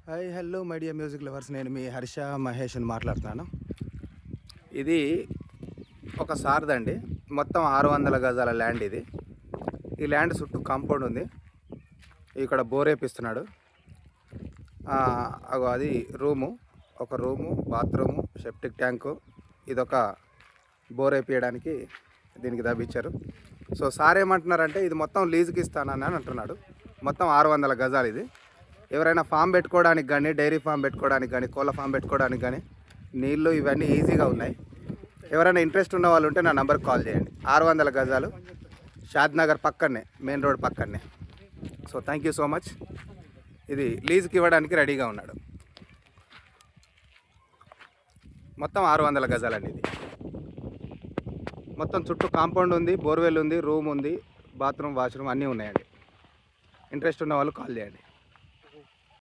Hi hello my dear music lovers, నేను మీ హర్ష మహేష్ని మాట్లాడుతున్నాను. ఇది ఒక సారదండి, మొత్తం 600 గజాల ల్యాండ్. ఇది ఈ ల్యాండ్ చుట్టూ కాంపౌండ్ ఉంది. ఇక్కడ బోర్ వేపిస్తున్నాడు. అది ఒక రూము, బాత్రూము, సెప్టిక్ ట్యాంకు. ఇదొక బోర్ వేపించడానికి దీనికి తవ్వించారు. సో సార్ ఏమంటున్నారంటే ఇది మొత్తం లీజుకి ఇస్తానని అంటున్నాడు. మొత్తం 600 గజాలు. ఇది ఎవరైనా ఫామ్ పెట్టుకోవడానికి కానీ, డైరీ ఫామ్ పెట్టుకోవడానికి కానీ, కోళ్ళ ఫామ్ పెట్టుకోవడానికి కానీ నీళ్ళు ఇవన్నీ ఈజీగా ఉన్నాయి. ఎవరైనా ఇంట్రెస్ట్ ఉన్న వాళ్ళు ఉంటే నా నెంబర్కి కాల్ చేయండి. 600 గజాలు, షాద్నగర్ పక్కనే, మెయిన్ రోడ్ పక్కనే. So thank you so much. ఇది లీజుకి ఇవ్వడానికి రెడీగా ఉన్నాడు. మొత్తం 600 గజాలండి. ఇది మొత్తం చుట్టూ కాంపౌండ్ ఉంది, బోర్వెల్ ఉంది, రూమ్ ఉంది, బాత్రూమ్, వాష్రూమ్ అన్నీ ఉన్నాయండి. ఇంట్రెస్ట్ ఉన్న వాళ్ళు కాల్ చేయండి.